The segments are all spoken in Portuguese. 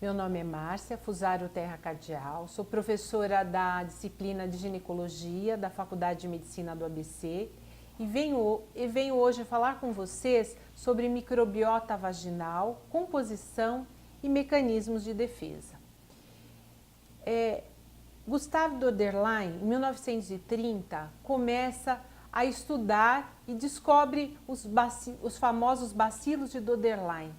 Meu nome é Márcia Fusaro Terra Cardial, sou professora da disciplina de ginecologia da Faculdade de Medicina do ABC e venho hoje falar com vocês sobre microbiota vaginal, composição e mecanismos de defesa. Gustave Döderlein, em 1930, começa a estudar e descobre os famosos bacilos de Döderlein,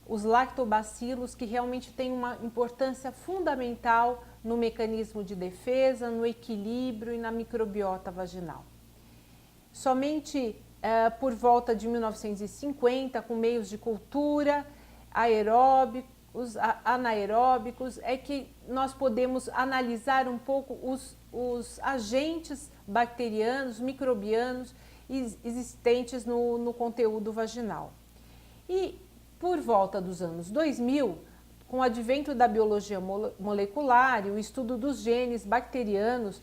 os lactobacilos, que realmente têm uma importância fundamental no mecanismo de defesa, no equilíbrio e na microbiota vaginal. Somente por volta de 1950, com meios de cultura, aeróbicos, anaeróbicos, é que nós podemos analisar um pouco os agentes bacterianos, microbianos existentes no conteúdo vaginal. E por volta dos anos 2000, com o advento da biologia molecular e o estudo dos genes bacterianos,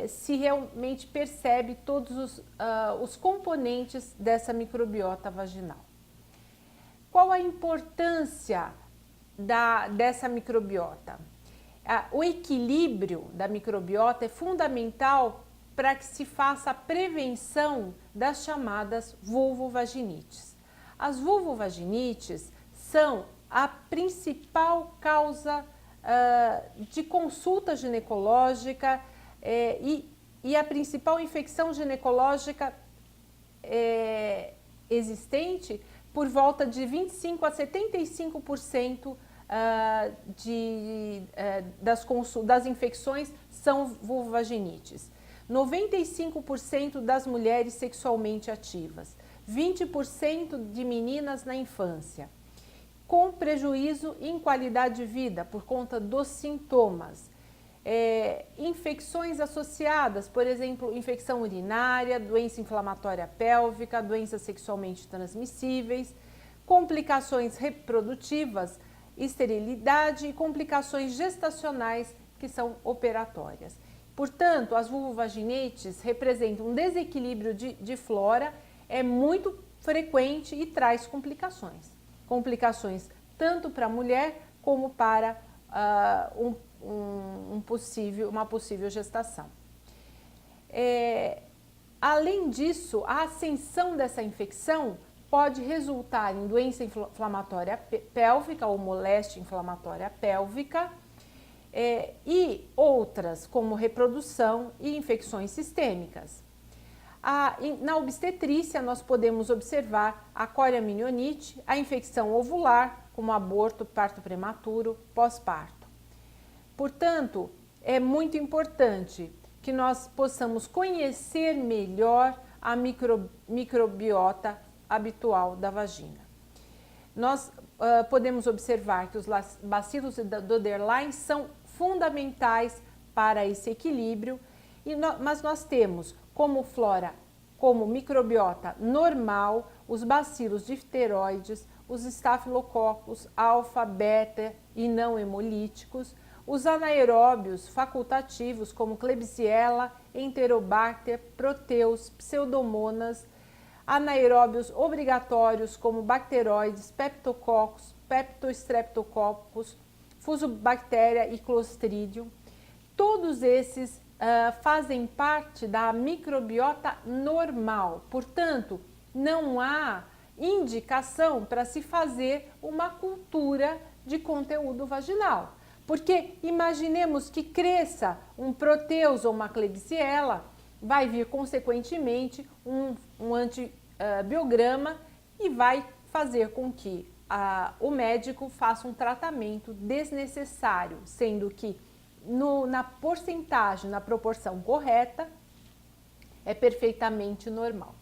se realmente percebe todos os componentes dessa microbiota vaginal. Qual a importância dessa microbiota? O equilíbrio da microbiota é fundamental para que se faça a prevenção das chamadas vulvovaginites. As vulvovaginites são a principal causa de consulta ginecológica e a principal infecção ginecológica existente. Por volta de 25 a 75% das infecções são vulvovaginites. 95% das mulheres sexualmente ativas. 20% de meninas na infância, com prejuízo em qualidade de vida por conta dos sintomas. Infecções associadas, por exemplo, infecção urinária, doença inflamatória pélvica, doenças sexualmente transmissíveis, complicações reprodutivas, esterilidade e complicações gestacionais que são operatórias. Portanto, as vulvovaginites representam um desequilíbrio de flora, é muito frequente e traz complicações. Complicações tanto para a mulher como para uma possível gestação. Além disso, a ascensão dessa infecção pode resultar em doença inflamatória pélvica ou moléstia inflamatória pélvica e outras como reprodução e infecções sistêmicas. Na obstetrícia, nós podemos observar a coriamnioniite, a infecção ovular, como aborto, parto prematuro, pós-parto. Portanto, é muito importante que nós possamos conhecer melhor a microbiota habitual da vagina. Nós podemos observar que os bacilos de Döderlein são fundamentais para esse equilíbrio, mas nós temos como microbiota normal, os bacilos difteroides, os estafilococcus, alfa, beta e não hemolíticos, os anaeróbios facultativos, como Klebsiella, Enterobacter, Proteus, Pseudomonas, anaeróbios obrigatórios, como bacteroides, Peptococcus, Peptostreptococcus, Fusobacteria e Clostridium. Todos esses fazem parte da microbiota normal, portanto, não há indicação para se fazer uma cultura de conteúdo vaginal, porque imaginemos que cresça um Proteus ou uma Klebsiella, vai vir consequentemente um antibiograma e vai fazer com que o médico faça um tratamento desnecessário, sendo que na porcentagem, na proporção correta, é perfeitamente normal.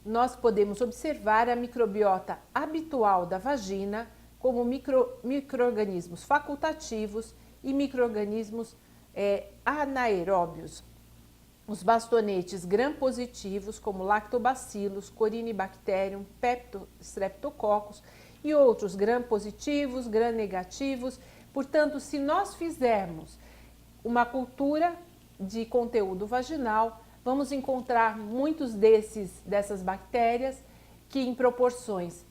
Nós podemos observar a microbiota habitual da vagina como micro-organismos facultativos e micro-organismos anaeróbios, os bastonetes gram-positivos, como lactobacillus, corynebacterium, streptococcus e outros gram-positivos, gram-negativos. Portanto, se nós fizermos uma cultura de conteúdo vaginal, vamos encontrar muitos dessas bactérias que em proporções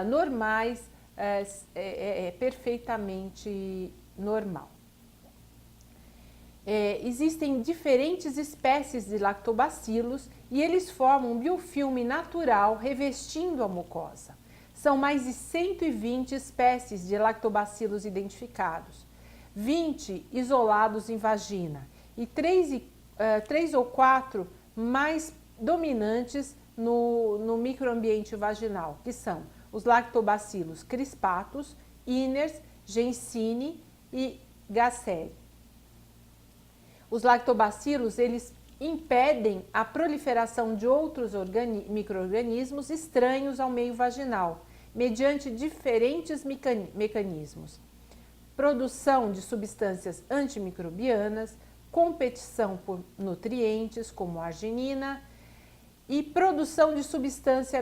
normais é perfeitamente normal. Existem diferentes espécies de lactobacilos e eles formam um biofilme natural revestindo a mucosa. São mais de 120 espécies de lactobacilos identificados, 20 isolados em vagina e 3 ou 4 mais dominantes no microambiente vaginal, que são os lactobacilos crispatus, iners, Gencini e Gasseri. Os lactobacilos, eles impedem a proliferação de outros micro-organismos estranhos ao meio vaginal, mediante diferentes mecanismos. Produção de substâncias antimicrobianas, competição por nutrientes, como arginina, e produção de substância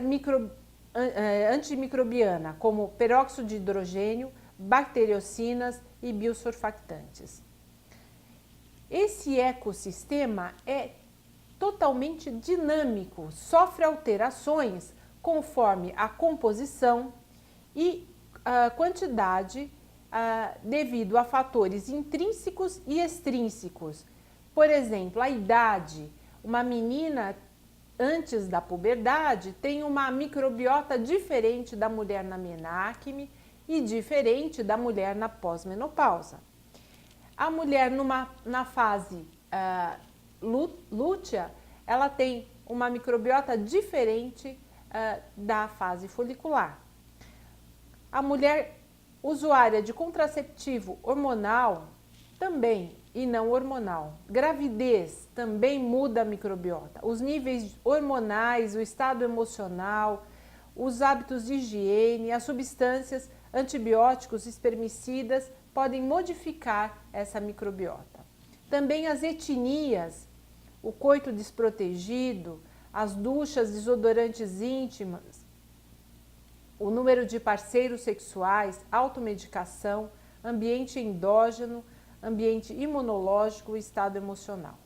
antimicrobiana, como peróxido de hidrogênio, bacteriocinas e biosurfactantes. Esse ecossistema é totalmente dinâmico, sofre alterações conforme a composição e a quantidade devido a fatores intrínsecos e extrínsecos. Por exemplo, a idade. Uma menina antes da puberdade tem uma microbiota diferente da mulher na menarquime e diferente da mulher na pós-menopausa. A mulher na fase lútea, ela tem uma microbiota diferente da fase folicular. A mulher usuária de contraceptivo hormonal também e não hormonal. Gravidez também muda a microbiota. Os níveis hormonais, o estado emocional, os hábitos de higiene, as substâncias antibióticos, espermicidas podem modificar essa microbiota. Também as etnias, o coito desprotegido, as duchas, desodorantes íntimas, o número de parceiros sexuais, automedicação, ambiente endógeno, ambiente imunológico e estado emocional.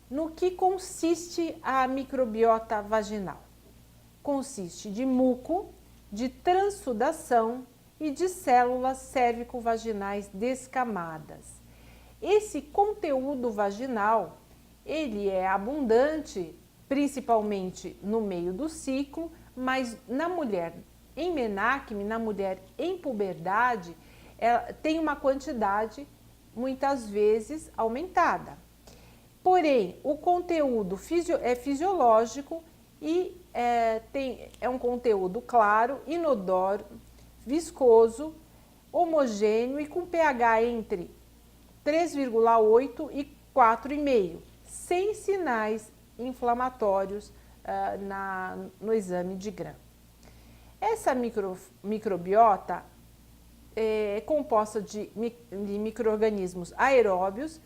No que consiste a microbiota vaginal? Consiste de muco, de transsudação e de células cérvico-vaginais descamadas. Esse conteúdo vaginal, ele é abundante, principalmente no meio do ciclo, mas na mulher em menarquime, na mulher em puberdade, ela tem uma quantidade muitas vezes aumentada. Porém, o conteúdo é fisiológico e é um conteúdo claro, inodoro, viscoso, homogêneo e com pH entre 3,8 e 4,5, sem sinais inflamatórios no exame de Gram. Essa microbiota é composta de micro-organismos aeróbios,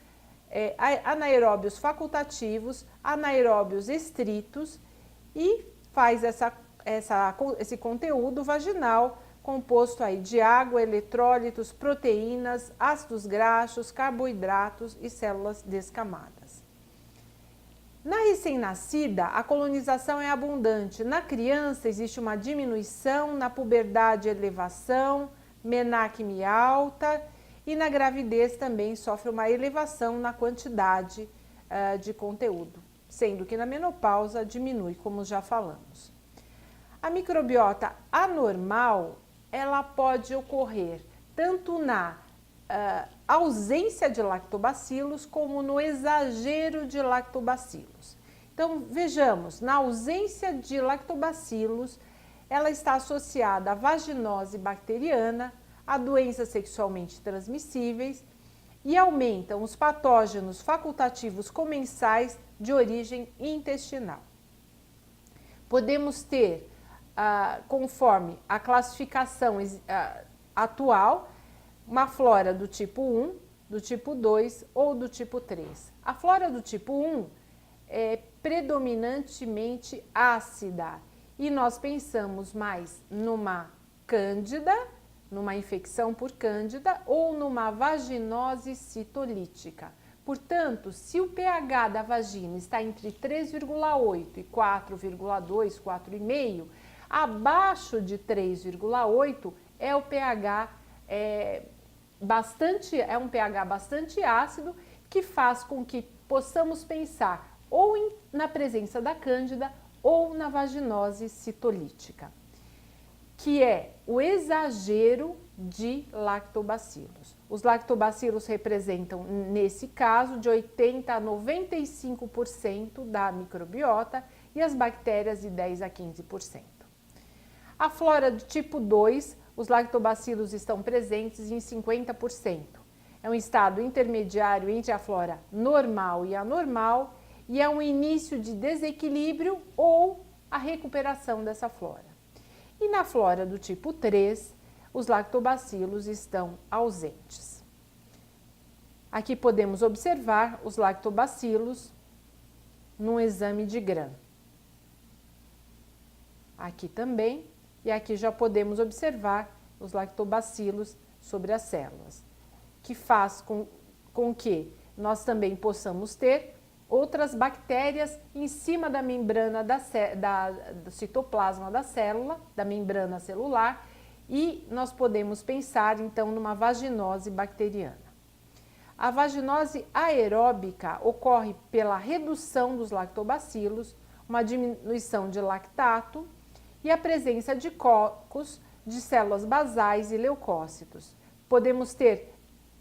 anaeróbios facultativos, anaeróbios estritos e faz esse conteúdo vaginal composto aí de água, eletrólitos, proteínas, ácidos graxos, carboidratos e células descamadas. Na recém-nascida, a colonização é abundante. Na criança existe uma diminuição, na puberdade elevação, menarquime alta e na gravidez também sofre uma elevação na quantidade de conteúdo, sendo que na menopausa diminui, como já falamos. A microbiota anormal, ela pode ocorrer tanto na ausência de lactobacilos como no exagero de lactobacilos. Então, vejamos, na ausência de lactobacilos, ela está associada à vaginose bacteriana, a doenças sexualmente transmissíveis e aumentam os patógenos facultativos comensais de origem intestinal. Podemos ter, conforme a classificação atual, uma flora do tipo 1, do tipo 2 ou do tipo 3. A flora do tipo 1 é predominantemente ácida e nós pensamos mais numa cândida, numa infecção por cândida ou numa vaginose citolítica. Portanto, se o pH da vagina está entre 3,8 e 4,2, 4,5, abaixo de 3,8 é o pH um pH bastante ácido, que faz com que possamos pensar ou na presença da cândida ou na vaginose citolítica, que é o exagero de lactobacilos. Os lactobacilos representam, nesse caso, de 80% a 95% da microbiota e as bactérias de 10% a 15%. A flora do tipo 2, os lactobacilos estão presentes em 50%. É um estado intermediário entre a flora normal e anormal e é um início de desequilíbrio ou a recuperação dessa flora. E na flora do tipo 3, os lactobacilos estão ausentes. Aqui podemos observar os lactobacilos num exame de Gram. Aqui também, e aqui já podemos observar os lactobacilos sobre as células, que faz com que nós também possamos ter outras bactérias em cima da membrana do citoplasma da célula, da membrana celular, e nós podemos pensar então numa vaginose bacteriana. A vaginose aeróbica ocorre pela redução dos lactobacilos, uma diminuição de lactato e a presença de cocos de células basais e leucócitos. Podemos ter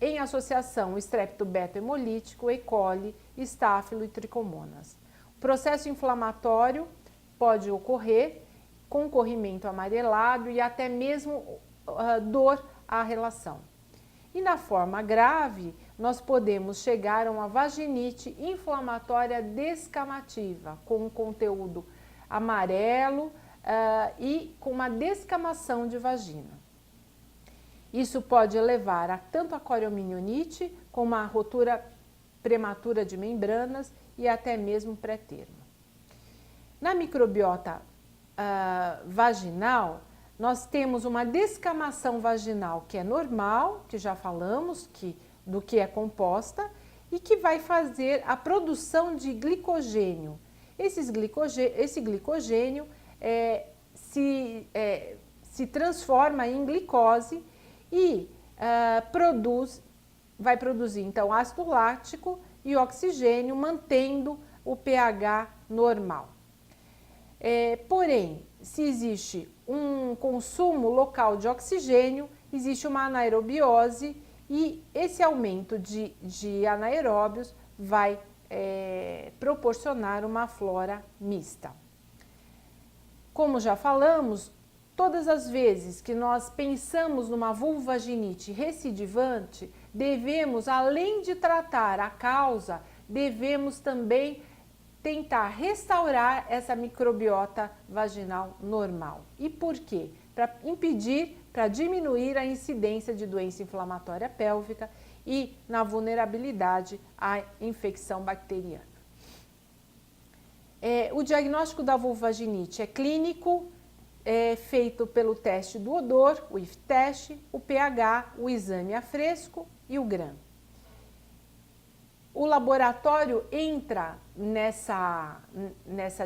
em associação o estreptobeta hemolítico, E. coli, estáfilo e tricomonas. O processo inflamatório pode ocorrer com corrimento amarelado e até mesmo dor à relação. E na forma grave, nós podemos chegar a uma vaginite inflamatória descamativa, com um conteúdo amarelo e com uma descamação de vagina. Isso pode levar a tanto a coriominionite como a rotura prematura de membranas e até mesmo pré-termo. Na microbiota vaginal, nós temos uma descamação vaginal que é normal, que já falamos do que é composta, e que vai fazer a produção de glicogênio. Esse glicogênio se transforma em glicose e vai produzir então ácido lático e oxigênio, mantendo o pH normal. Porém, se existe um consumo local de oxigênio, existe uma anaerobiose e esse aumento de anaeróbios vai proporcionar uma flora mista. Como já falamos, todas as vezes que nós pensamos numa vulvovaginite recidivante, devemos, além de tratar a causa, devemos também tentar restaurar essa microbiota vaginal normal. E por quê? Para diminuir a incidência de doença inflamatória pélvica e na vulnerabilidade à infecção bacteriana. O diagnóstico da vulvovaginite é clínico, é feito pelo teste do odor, o IF-teste, o pH, o exame a fresco e o Gram. O laboratório entra nessa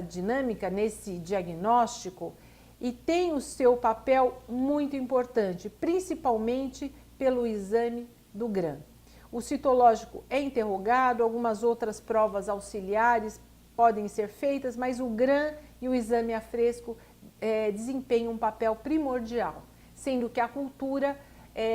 dinâmica, nesse diagnóstico, e tem o seu papel muito importante, principalmente pelo exame do Gram. O citológico é interrogado, algumas outras provas auxiliares podem ser feitas, mas o Gram e o exame a fresco desempenham um papel primordial, sendo que a cultura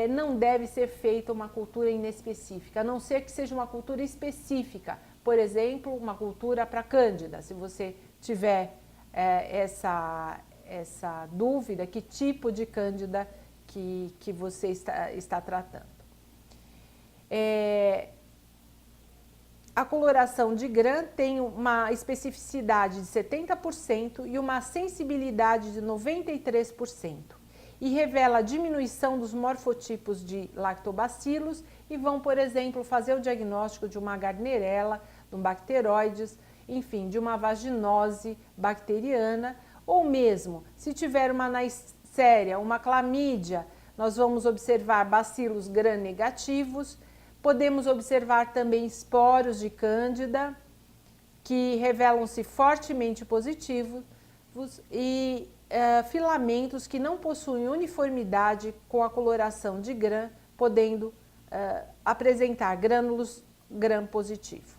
não deve ser feita uma cultura inespecífica, a não ser que seja uma cultura específica, por exemplo, uma cultura para cândida, se você tiver essa dúvida, que tipo de cândida que você está tratando. A coloração de Gram tem uma especificidade de 70% e uma sensibilidade de 93%. E revela a diminuição dos morfotipos de lactobacilos e vão, por exemplo, fazer o diagnóstico de uma Gardnerella, de um bacteroides, enfim, de uma vaginose bacteriana, ou mesmo, se tiver uma Neisseria, uma clamídia, nós vamos observar bacilos gram-negativos, podemos observar também esporos de cândida, que revelam-se fortemente positivos, e filamentos que não possuem uniformidade com a coloração de gram, podendo apresentar grânulos gram-positivo.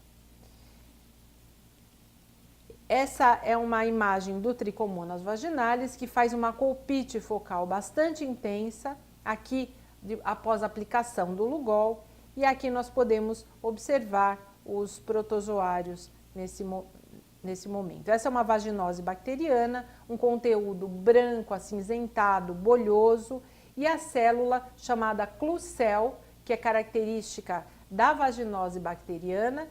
Essa é uma imagem do Trichomonas vaginalis, que faz uma colpite focal bastante intensa, aqui após a aplicação do Lugol, e aqui nós podemos observar os protozoários nesse momento. Essa é uma vaginose bacteriana, um conteúdo branco, acinzentado, bolhoso, e a célula chamada Klucel, que é característica da vaginose bacteriana,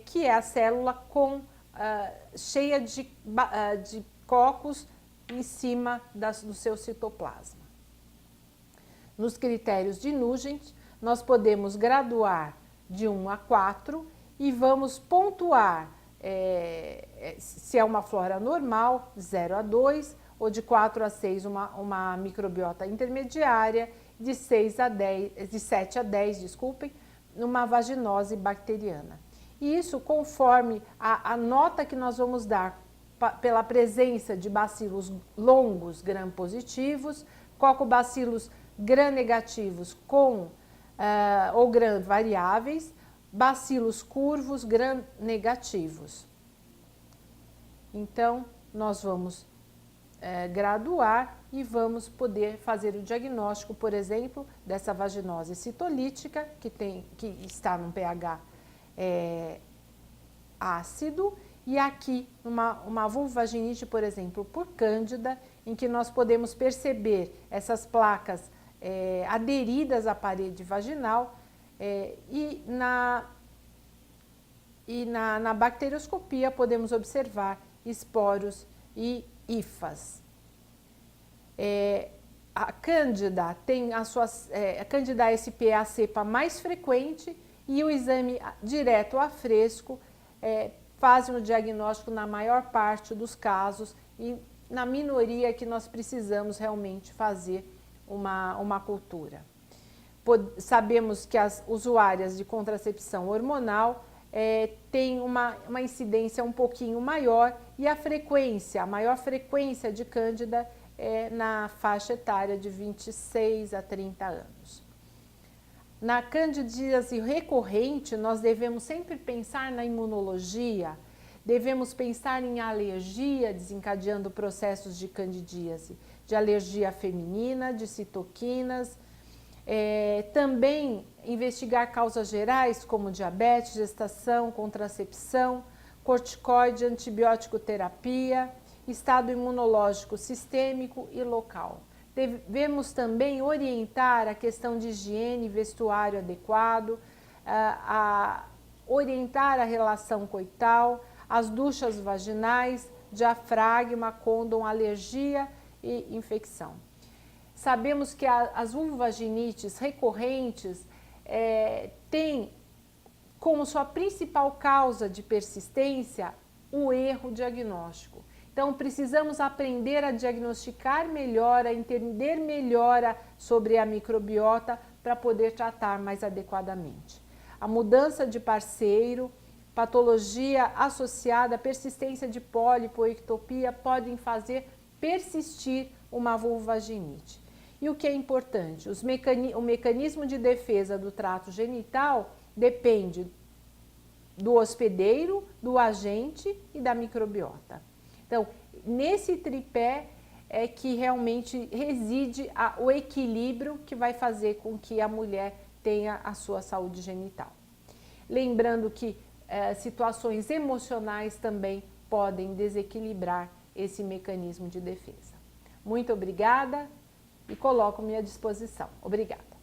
que é a célula cheia de cocos em cima do seu citoplasma. Nos critérios de Nugent, nós podemos graduar de 1 a 4 e vamos pontuar se é uma flora normal, 0 a 2, ou de 4 a 6, uma microbiota intermediária, de 7 a 10, desculpem, uma vaginose bacteriana. E isso conforme a nota que nós vamos dar pela presença de bacilos longos gram-positivos, cocobacilos gram-negativos ou gram-variáveis, bacilos curvos gram-negativos. Então, nós vamos graduar e vamos poder fazer o diagnóstico, por exemplo, dessa vaginose citolítica, que está num pH ácido, e aqui uma vulvovaginite, por exemplo, por cândida, em que nós podemos perceber essas placas aderidas à parede vaginal, e na bacterioscopia podemos observar esporos e hifas. A cândida tem a cândida sp a cepa mais frequente, e o exame direto a fresco faz o diagnóstico na maior parte dos casos, e na minoria que nós precisamos realmente fazer uma cultura. Sabemos que as usuárias de contracepção hormonal têm uma incidência um pouquinho maior, e a maior frequência de cândida é na faixa etária de 26 a 30 anos. Na candidíase recorrente, nós devemos sempre pensar na imunologia, devemos pensar em alergia, desencadeando processos de candidíase, de alergia feminina, de citoquinas, também investigar causas gerais como diabetes, gestação, contracepção, corticoide, antibiótico terapia, estado imunológico sistêmico e local. Devemos também orientar a questão de higiene, vestuário adequado, orientar a relação coital, as duchas vaginais, diafragma, côndom, alergia e infecção. Sabemos que as vulvovaginites recorrentes têm como sua principal causa de persistência o erro diagnóstico. Então, precisamos aprender a diagnosticar melhor, a entender melhor sobre a microbiota para poder tratar mais adequadamente. A mudança de parceiro, patologia associada à persistência de pólipo ou ectopia podem fazer persistir uma vulvovaginite. E o que é importante? O mecanismo de defesa do trato genital depende do hospedeiro, do agente e da microbiota. Então, nesse tripé é que realmente reside o equilíbrio que vai fazer com que a mulher tenha a sua saúde genital. Lembrando que situações emocionais também podem desequilibrar esse mecanismo de defesa. Muito obrigada e coloco-me à disposição. Obrigada.